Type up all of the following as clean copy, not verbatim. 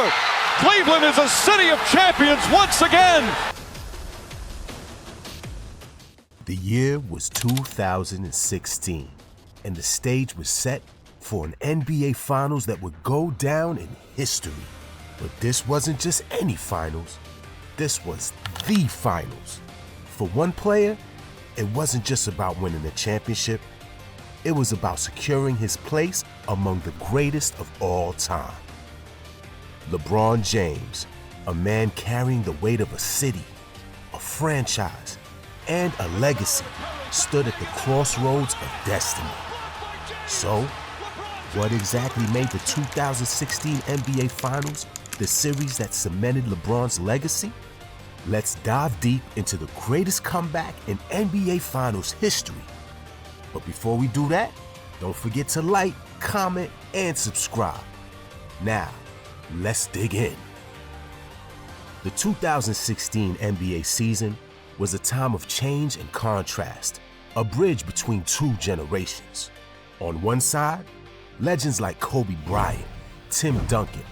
good. Cleveland is a city of champions once again. The year was 2016, and the stage was set for an NBA Finals that would go down in history. But this wasn't just any finals. This was the finals. For one player, it wasn't just about winning a championship. It was about securing his place among the greatest of all time. LeBron James, a man carrying the weight of a city, a franchise, and a legacy, stood at the crossroads of destiny. So, what exactly made the 2016 NBA Finals the series that cemented LeBron's legacy? Let's dive deep into the greatest comeback in NBA Finals history. But before we do that, don't forget to like, comment, and subscribe. Now, let's dig in. The 2016 NBA season was a time of change and contrast, a bridge between two generations. On one side, legends like Kobe Bryant, Tim Duncan,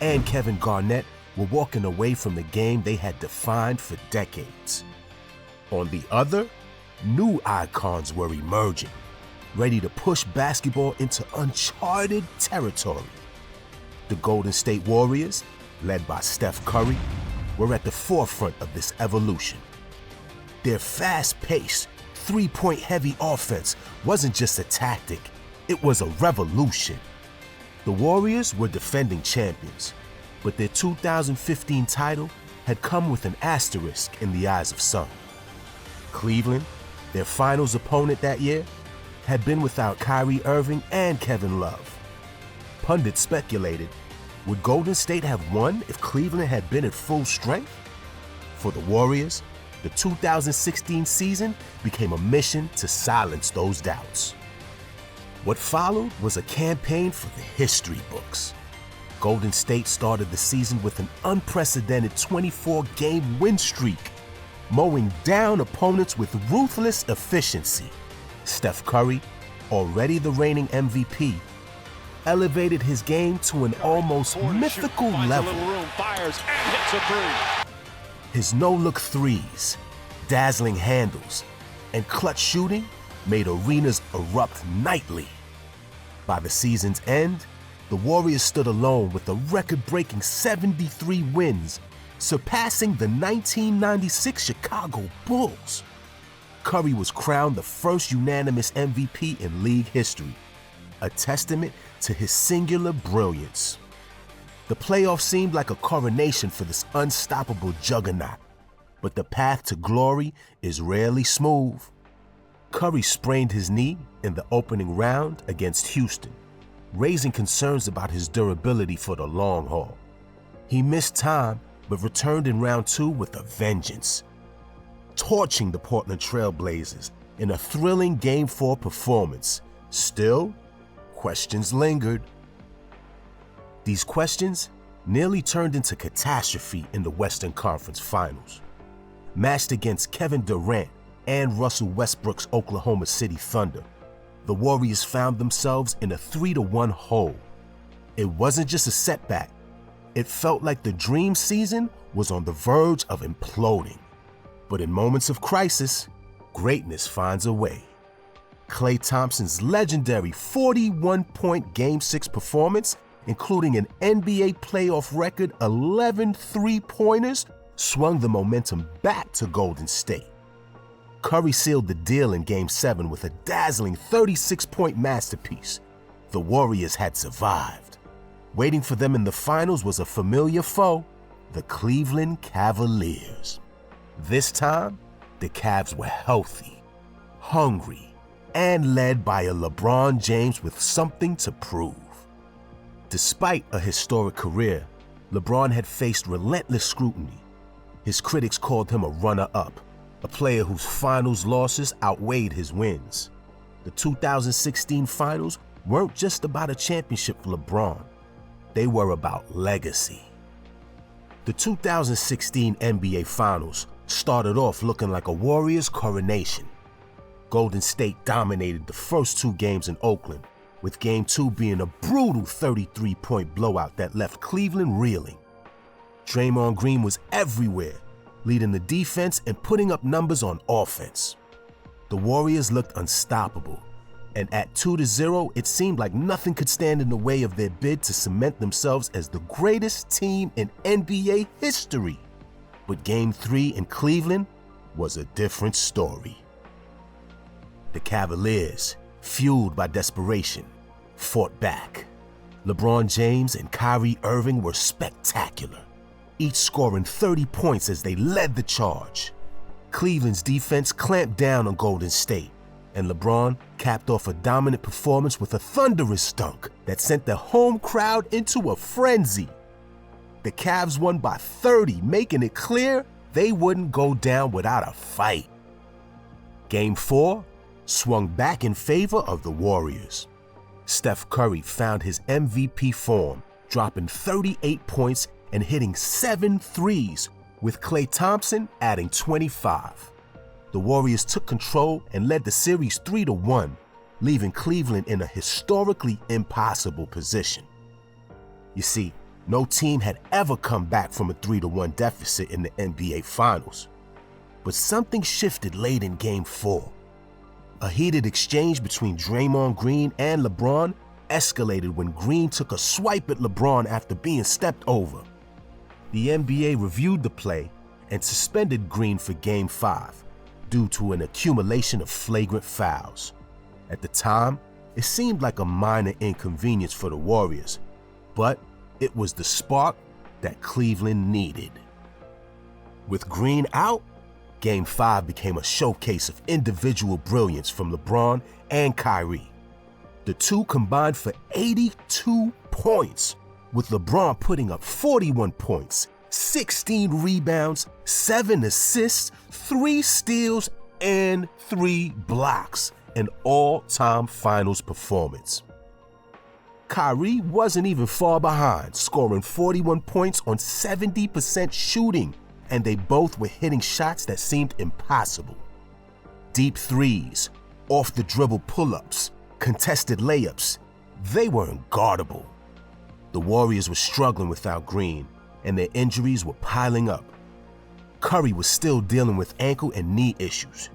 and Kevin Garnett were walking away from the game they had defined for decades. On the other, new icons were emerging, ready to push basketball into uncharted territory. The Golden State Warriors, led by Steph Curry, were at the forefront of this evolution. Their fast-paced, three-point heavy offense wasn't just a tactic, it was a revolution. The Warriors were defending champions, but their 2015 title had come with an asterisk in the eyes of some. Cleveland, their finals opponent that year, had been without Kyrie Irving and Kevin Love. Pundits speculated, would Golden State have won if Cleveland had been at full strength? For the Warriors, the 2016 season became a mission to silence those doubts. What followed was a campaign for the history books. Golden State started the season with an unprecedented 24-game win streak, mowing down opponents with ruthless efficiency. Steph Curry, already the reigning MVP, elevated his game to an almost mythical level. His no-look threes, dazzling handles, and clutch shooting made arenas erupt nightly. By the season's end, the Warriors stood alone with a record-breaking 73 wins, surpassing the 1996 Chicago Bulls. Curry was crowned the first unanimous MVP in league history, a testament to his singular brilliance. The playoffs seemed like a coronation for this unstoppable juggernaut, but the path to glory is rarely smooth. Curry sprained his knee in the opening round against Houston, raising concerns about his durability for the long haul. He missed time, but returned in round 2 with a vengeance, torching the Portland Trail Blazers in a thrilling Game 4 performance. Still, questions lingered. These questions nearly turned into catastrophe in the Western Conference Finals. Matched against Kevin Durant and Russell Westbrook's Oklahoma City Thunder, the Warriors found themselves in a 3-1 hole. It wasn't just a setback. It felt like the dream season was on the verge of imploding. But in moments of crisis, greatness finds a way. Klay Thompson's legendary 41-point Game 6 performance, including an NBA playoff record 11 three-pointers, swung the momentum back to Golden State. Curry sealed the deal in Game 7 with a dazzling 36-point masterpiece. The Warriors had survived. Waiting for them in the finals was a familiar foe, the Cleveland Cavaliers. This time, the Cavs were healthy, hungry, and led by a LeBron James with something to prove. Despite a historic career, LeBron had faced relentless scrutiny. His critics called him a runner-up, a player whose finals losses outweighed his wins. The 2016 finals weren't just about a championship for LeBron. They were about legacy. The 2016 NBA Finals started off looking like a Warriors coronation. Golden State dominated the first 2 games in Oakland, with Game 2 being a brutal 33-point blowout that left Cleveland reeling. Draymond Green was everywhere, leading the defense and putting up numbers on offense. The Warriors looked unstoppable, and at 2-0, it seemed like nothing could stand in the way of their bid to cement themselves as the greatest team in NBA history. But Game 3 in Cleveland was a different story. The Cavaliers, fueled by desperation, fought back. LeBron James and Kyrie Irving were spectacular, each scoring 30 points as they led the charge. Cleveland's defense clamped down on Golden State, and LeBron capped off a dominant performance with a thunderous dunk that sent the home crowd into a frenzy. The Cavs won by 30, making it clear they wouldn't go down without a fight. Game 4 swung back in favor of the Warriors. Steph Curry found his MVP form, dropping 38 points and hitting 7 threes, with Klay Thompson adding 25. The Warriors took control and led the series 3-1, leaving Cleveland in a historically impossible position. You see, no team had ever come back from a 3-1 deficit in the NBA Finals. But something shifted late in Game 4. A heated exchange between Draymond Green and LeBron escalated when Green took a swipe at LeBron after being stepped over. The NBA reviewed the play and suspended Green for Game 5 due to an accumulation of flagrant fouls. At the time, it seemed like a minor inconvenience for the Warriors, but it was the spark that Cleveland needed. With Green out, Game 5 became a showcase of individual brilliance from LeBron and Kyrie. The two combined for 82 points, with LeBron putting up 41 points, 16 rebounds, 7 assists, 3 steals, and 3 blocks, an all-time finals performance. Kyrie wasn't even far behind, scoring 41 points on 70% shooting, and they both were hitting shots that seemed impossible. Deep threes, off-the-dribble pull-ups, contested layups, they were unguardable. The Warriors were struggling without Green, and their injuries were piling up. Curry was still dealing with ankle and knee issues,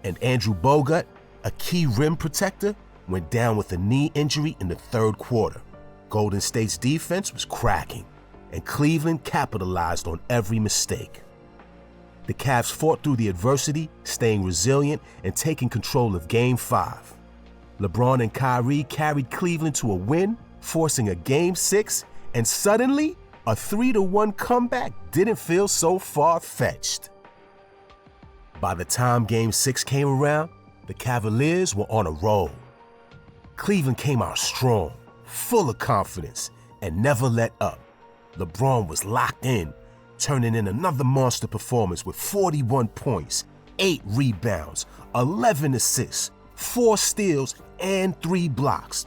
and Andrew Bogut, a key rim protector, went down with a knee injury in the third quarter. Golden State's defense was cracking, and Cleveland capitalized on every mistake. The Cavs fought through the adversity, staying resilient and taking control of Game 5. LeBron and Kyrie carried Cleveland to a win, forcing a Game 6, and suddenly, a 3-1 comeback didn't feel so far-fetched. By the time Game 6 came around, the Cavaliers were on a roll. Cleveland came out strong, full of confidence, and never let up. LeBron was locked in, turning in another monster performance with 41 points, 8 rebounds, 11 assists, 4 steals, and 3 blocks.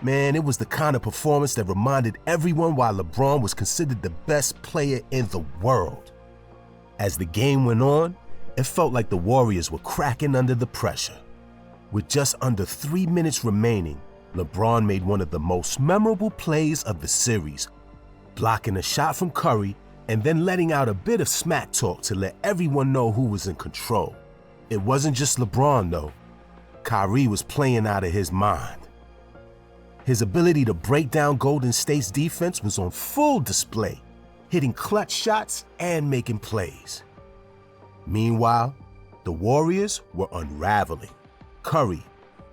Man, it was the kind of performance that reminded everyone why LeBron was considered the best player in the world. As the game went on, it felt like the Warriors were cracking under the pressure. With just under 3 minutes remaining, LeBron made one of the most memorable plays of the series, blocking a shot from Curry and then letting out a bit of smack talk to let everyone know who was in control. It wasn't just LeBron though. Kyrie was playing out of his mind. His ability to break down Golden State's defense was on full display, hitting clutch shots and making plays. Meanwhile, the Warriors were unraveling. Curry,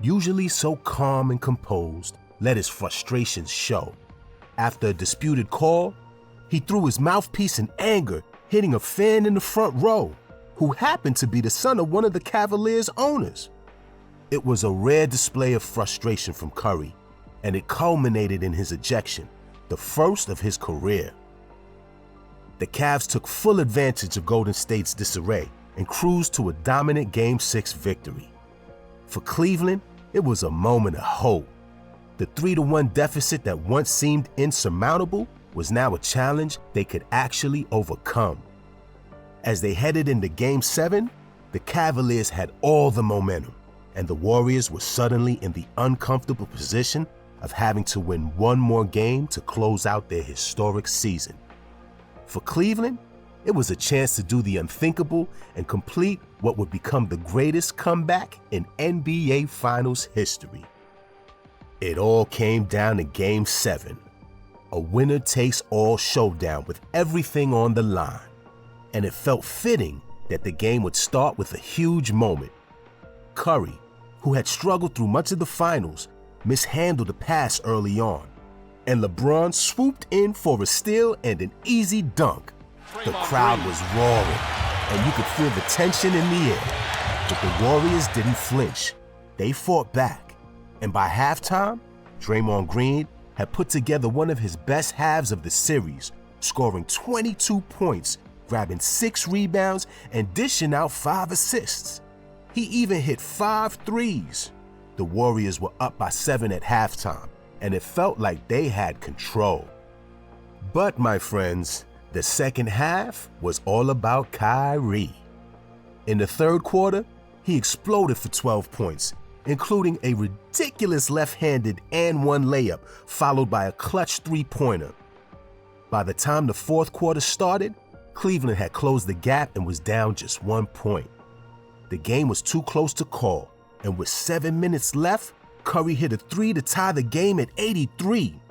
usually so calm and composed, let his frustrations show. After a disputed call, he threw his mouthpiece in anger, hitting a fan in the front row, who happened to be the son of one of the Cavaliers' owners. It was a rare display of frustration from Curry, and it culminated in his ejection, the first of his career. The Cavs took full advantage of Golden State's disarray and cruised to a dominant Game 6 victory. For Cleveland, it was a moment of hope. The 3-1 deficit that once seemed insurmountable was now a challenge they could actually overcome. As they headed into Game 7, the Cavaliers had all the momentum, and the Warriors were suddenly in the uncomfortable position of having to win one more game to close out their historic season. For Cleveland, it was a chance to do the unthinkable and complete what would become the greatest comeback in NBA Finals history. It all came down to Game 7, a winner-takes-all showdown with everything on the line. And it felt fitting that the game would start with a huge moment. Curry, who had struggled through much of the finals, mishandled a pass early on, and LeBron swooped in for a steal and an easy dunk. The crowd was roaring, and you could feel the tension in the air. But the Warriors didn't flinch. They fought back, and by halftime, Draymond Green had put together one of his best halves of the series, scoring 22 points, grabbing 6 rebounds, and dishing out 5 assists. He even hit 5 threes. The Warriors were up by 7 at halftime, and it felt like they had control. But, my friends, the second half was all about Kyrie. In the third quarter, he exploded for 12 points, including a ridiculous left-handed and one layup, followed by a clutch three-pointer. By the time the fourth quarter started, Cleveland had closed the gap and was down just 1 point. The game was too close to call, and with 7 minutes left, Curry hit a three to tie the game at 83.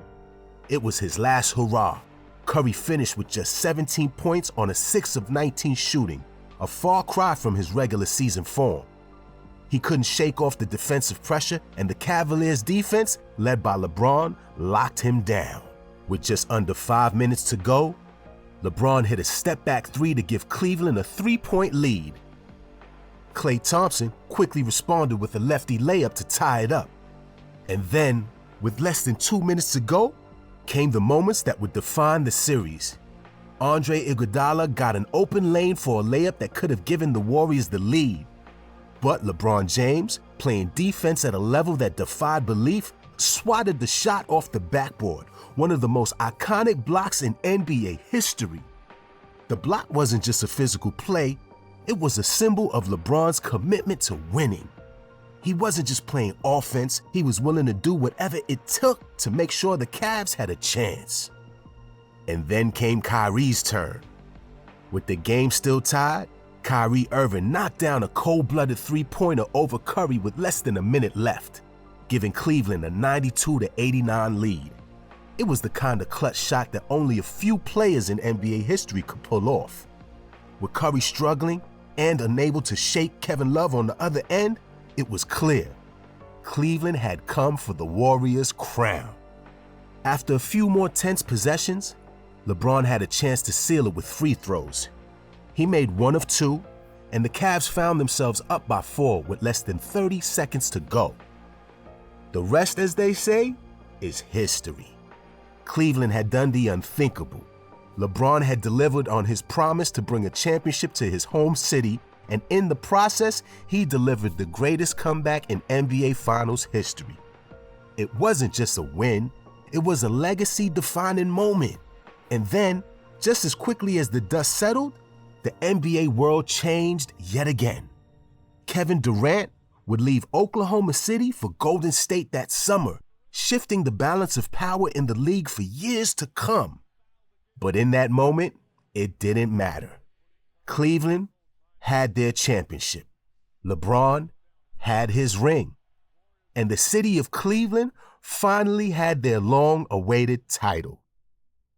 It was his last hurrah. Curry finished with just 17 points on a 6 of 19 shooting, a far cry from his regular season form. He couldn't shake off the defensive pressure, and the Cavaliers' defense, led by LeBron, locked him down. With just under 5 minutes to go, LeBron hit a step-back three to give Cleveland a 3-point lead. Klay Thompson quickly responded with a lefty layup to tie it up. And then, with less than 2 minutes to go, came the moments that would define the series. Andre Iguodala got an open lane for a layup that could have given the Warriors the lead. But LeBron James, playing defense at a level that defied belief, swatted the shot off the backboard, one of the most iconic blocks in NBA history. The block wasn't just a physical play, it was a symbol of LeBron's commitment to winning. He wasn't just playing offense, he was willing to do whatever it took to make sure the Cavs had a chance. And then came Kyrie's turn. With the game still tied, Kyrie Irving knocked down a cold-blooded three-pointer over Curry with less than a minute left, giving Cleveland a 92-89 lead. It was the kind of clutch shot that only a few players in NBA history could pull off. With Curry struggling and unable to shake Kevin Love on the other end, it was clear. Cleveland had come for the Warriors' crown. After a few more tense possessions, LeBron had a chance to seal it with free throws. He made 1 of 2, and the Cavs found themselves up by 4 with less than 30 seconds to go. The rest, as they say, is history. Cleveland had done the unthinkable. LeBron had delivered on his promise to bring a championship to his home city, and in the process, he delivered the greatest comeback in NBA Finals history. It wasn't just a win, it was a legacy-defining moment. And then, just as quickly as the dust settled, the NBA world changed yet again. Kevin Durant would leave Oklahoma City for Golden State that summer, shifting the balance of power in the league for years to come. But in that moment, it didn't matter. Cleveland had their championship. LeBron had his ring. And the city of Cleveland finally had their long-awaited title.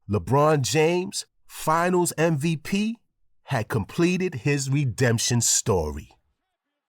LeBron James, Finals MVP, had completed his redemption story.